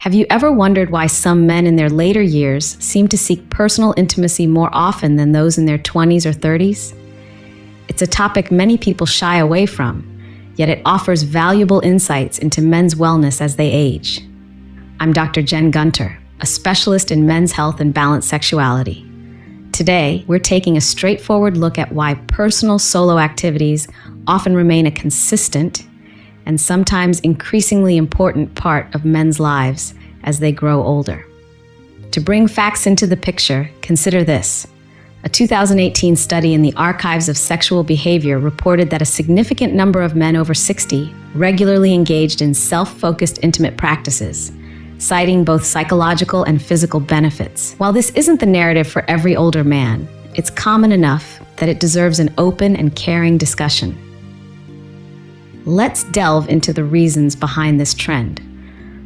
Have you ever wondered why some men in their later years seem to seek personal intimacy more often than those in their 20s or 30s? It's a topic many people shy away from, yet it offers valuable insights into men's wellness as they age. I'm Dr. Gunter, a specialist in men's health and balanced sexuality. Today, we're taking a straightforward look at why personal solo activities often remain a consistent and sometimes increasingly important part of men's lives as they grow older. To bring facts into the picture, consider this. A 2018 study in the Archives of Sexual Behavior reported that a significant number of men over 60 regularly engaged in self-focused intimate practices, citing both psychological and physical benefits. While this isn't the narrative for every older man, it's common enough that it deserves an open and caring discussion. Let's delve into the reasons behind this trend,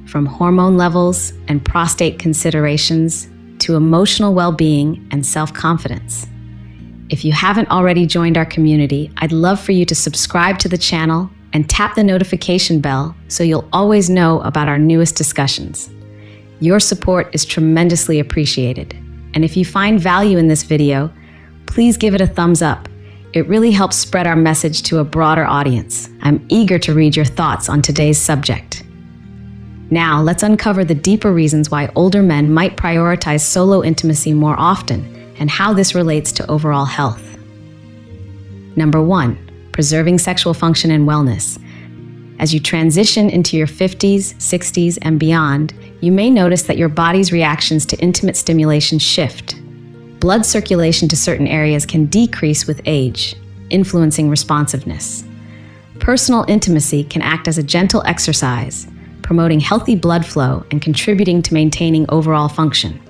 from hormone levels and prostate considerations to emotional well-being and self-confidence. If you haven't already joined our community, I'd love for you to subscribe to the channel and tap the notification bell so you'll always know about our newest discussions. Your support is tremendously appreciated. And if you find value in this video, please give it a thumbs up. It really helps spread our message to a broader audience. I'm eager to read your thoughts on today's subject. Now, let's uncover the deeper reasons why older men might prioritize solo intimacy more often and how this relates to overall health. Number 1, preserving sexual function and wellness. As you transition into your 50s, 60s, and beyond, you may notice that your body's reactions to intimate stimulation shift. Blood circulation to certain areas can decrease with age, influencing responsiveness. Personal intimacy can act as a gentle exercise, promoting healthy blood flow and contributing to maintaining overall function.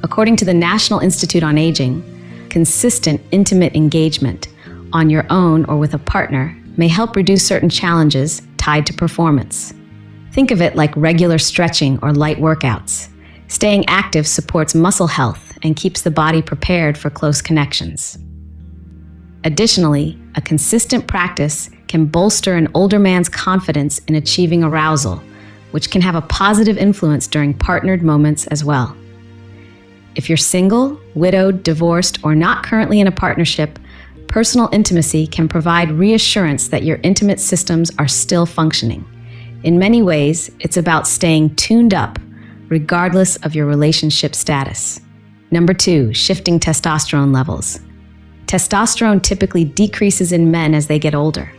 According to the National Institute on Aging, consistent intimate engagement on your own or with a partner may help reduce certain challenges tied to performance. Think of it like regular stretching or light workouts. Staying active supports muscle health and keeps the body prepared for close connections. Additionally, a consistent practice can bolster an older man's confidence in achieving arousal, which can have a positive influence during partnered moments as well. If you're single, widowed, divorced, or not currently in a partnership, personal intimacy can provide reassurance that your intimate systems are still functioning. In many ways, it's about staying tuned up, regardless of your relationship status. Number 2, shifting testosterone levels. Testosterone typically decreases in men as they get older.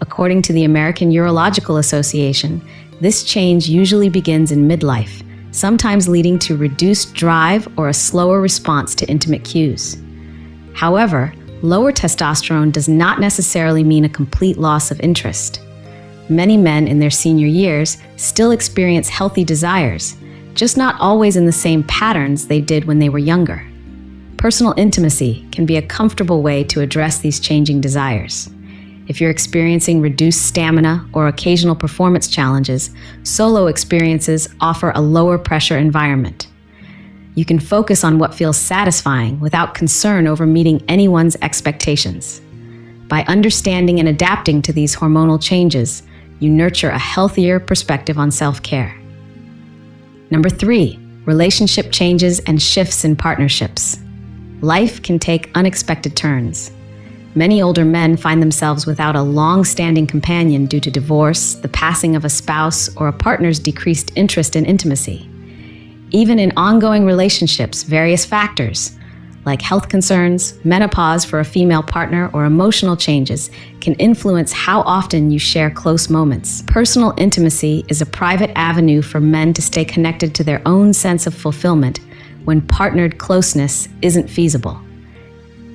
According to the American Urological Association, this change usually begins in midlife, sometimes leading to reduced drive or a slower response to intimate cues. However, lower testosterone does not necessarily mean a complete loss of interest. Many men in their senior years still experience healthy desires, just not always in the same patterns they did when they were younger. Personal intimacy can be a comfortable way to address these changing desires. If you're experiencing reduced stamina or occasional performance challenges, solo experiences offer a lower pressure environment. You can focus on what feels satisfying without concern over meeting anyone's expectations. By understanding and adapting to these hormonal changes, you nurture a healthier perspective on self-care. Number 3, relationship changes and shifts in partnerships. Life can take unexpected turns. Many older men find themselves without a long-standing companion due to divorce, the passing of a spouse, or a partner's decreased interest in intimacy. Even in ongoing relationships, various factors, like health concerns, menopause for a female partner, or emotional changes, can influence how often you share close moments. Personal intimacy is a private avenue for men to stay connected to their own sense of fulfillment when partnered closeness isn't feasible.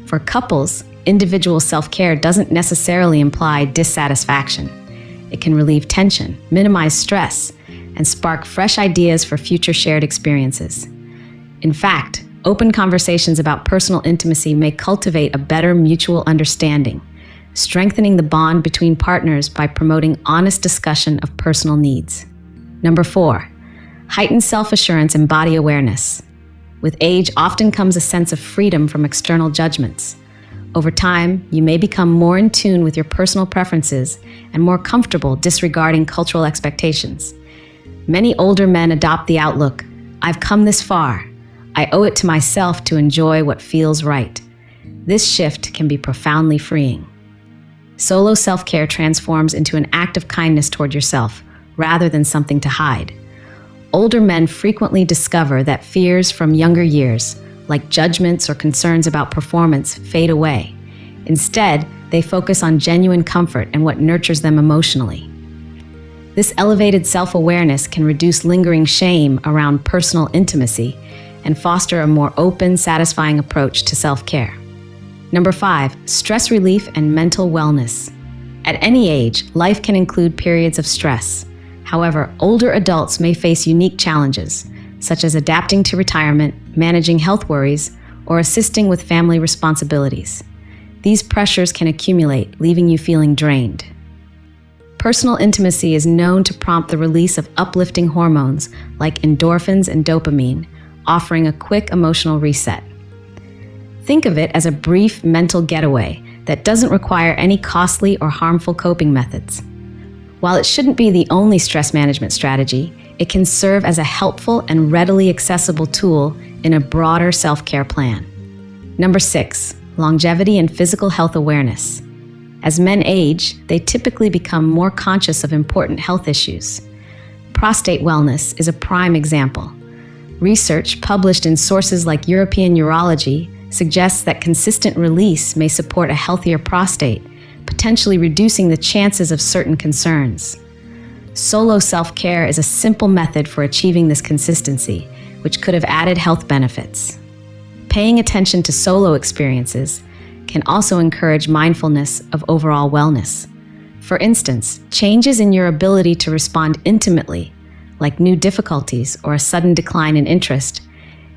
For couples, individual self-care doesn't necessarily imply dissatisfaction. It can relieve tension, minimize stress, and spark fresh ideas for future shared experiences. In fact, open conversations about personal intimacy may cultivate a better mutual understanding, strengthening the bond between partners by promoting honest discussion of personal needs. Number 4, heightened self-assurance and body awareness. With age often comes a sense of freedom from external judgments. Over time, you may become more in tune with your personal preferences and more comfortable disregarding cultural expectations. Many older men adopt the outlook, "I've come this far. I owe it to myself to enjoy what feels right." This shift can be profoundly freeing. Solo self-care transforms into an act of kindness toward yourself, rather than something to hide. Older men frequently discover that fears from younger years, like judgments or concerns about performance, fade away. Instead, they focus on genuine comfort and what nurtures them emotionally. This elevated self-awareness can reduce lingering shame around personal intimacy and foster a more open, satisfying approach to self-care. Number 5, stress relief and mental wellness. At any age, life can include periods of stress. However, older adults may face unique challenges, such as adapting to retirement, managing health worries, or assisting with family responsibilities. These pressures can accumulate, leaving you feeling drained. Personal intimacy is known to prompt the release of uplifting hormones like endorphins and dopamine, offering a quick emotional reset. Think of it as a brief mental getaway that doesn't require any costly or harmful coping methods. While it shouldn't be the only stress management strategy, it can serve as a helpful and readily accessible tool in a broader self-care plan. Number 6, longevity and physical health awareness. As men age, they typically become more conscious of important health issues. Prostate wellness is a prime example. Research published in sources like European Urology suggests that consistent release may support a healthier prostate, potentially reducing the chances of certain concerns. Solo self-care is a simple method for achieving this consistency, which could have added health benefits. Paying attention to solo experiences can also encourage mindfulness of overall wellness. For instance, changes in your ability to respond intimately, like new difficulties or a sudden decline in interest,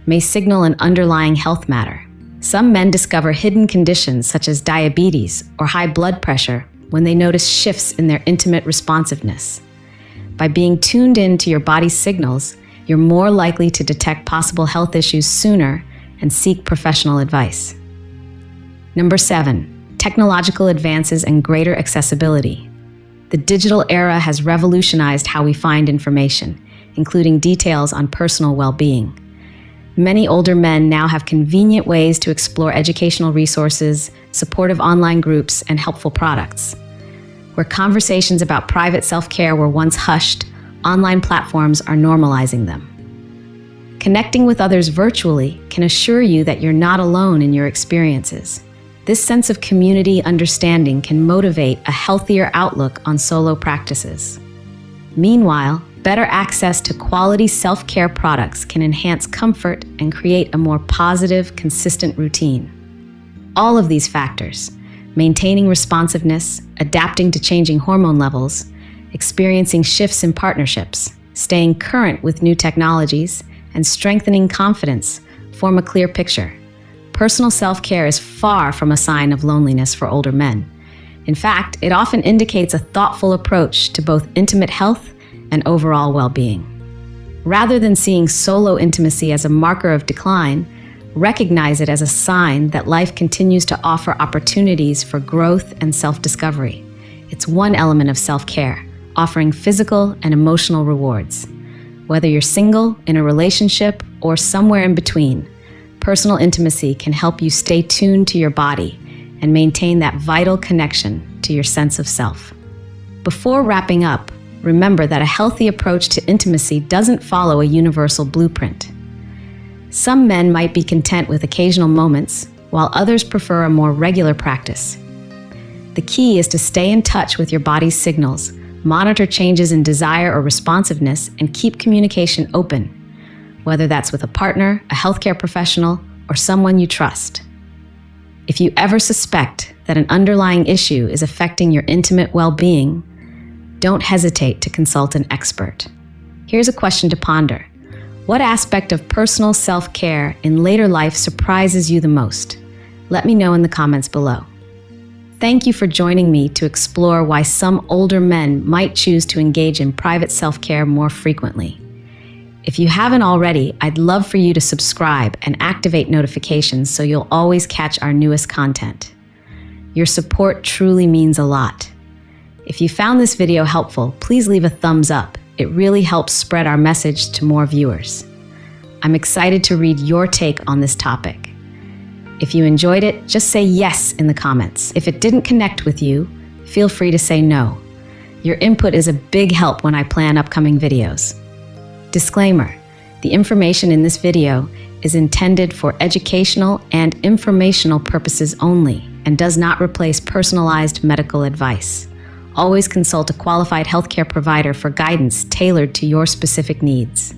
may signal an underlying health matter. Some men discover hidden conditions such as diabetes or high blood pressure when they notice shifts in their intimate responsiveness. By being tuned in to your body's signals, you're more likely to detect possible health issues sooner and seek professional advice. Number 7, technological advances and greater accessibility. The digital era has revolutionized how we find information, including details on personal well-being. Many older men now have convenient ways to explore educational resources, supportive online groups, and helpful products. Where conversations about private self-care were once hushed, online platforms are normalizing them. Connecting with others virtually can assure you that you're not alone in your experiences. This sense of community understanding can motivate a healthier outlook on solo practices. Meanwhile, better access to quality self-care products can enhance comfort and create a more positive, consistent routine. All of these factors, maintaining responsiveness, adapting to changing hormone levels, experiencing shifts in partnerships, staying current with new technologies, and strengthening confidence, form a clear picture. Personal self-care is far from a sign of loneliness for older men. In fact, it often indicates a thoughtful approach to both intimate health and overall well-being. Rather than seeing solo intimacy as a marker of decline, recognize it as a sign that life continues to offer opportunities for growth and self-discovery. It's one element of self-care, offering physical and emotional rewards. Whether you're single, in a relationship, or somewhere in between, personal intimacy can help you stay tuned to your body and maintain that vital connection to your sense of self. Before wrapping up, remember that a healthy approach to intimacy doesn't follow a universal blueprint. Some men might be content with occasional moments, while others prefer a more regular practice. The key is to stay in touch with your body's signals, monitor changes in desire or responsiveness, and keep communication open, whether that's with a partner, a healthcare professional, or someone you trust. If you ever suspect that an underlying issue is affecting your intimate well-being, don't hesitate to consult an expert. Here's a question to ponder. What aspect of personal self-care in later life surprises you the most? Let me know in the comments below. Thank you for joining me to explore why some older men might choose to engage in private self-care more frequently. If you haven't already, I'd love for you to subscribe and activate notifications so you'll always catch our newest content. Your support truly means a lot. If you found this video helpful, please leave a thumbs up It really helps spread our message to more viewers. I'm excited to read your take on this topic. If you enjoyed it, just say yes in the comments. If it didn't connect with you, feel free to say no. Your input is a big help when I plan upcoming videos. Disclaimer: the information in this video is intended for educational and informational purposes only and does not replace personalized medical advice. Always consult a qualified healthcare provider for guidance tailored to your specific needs.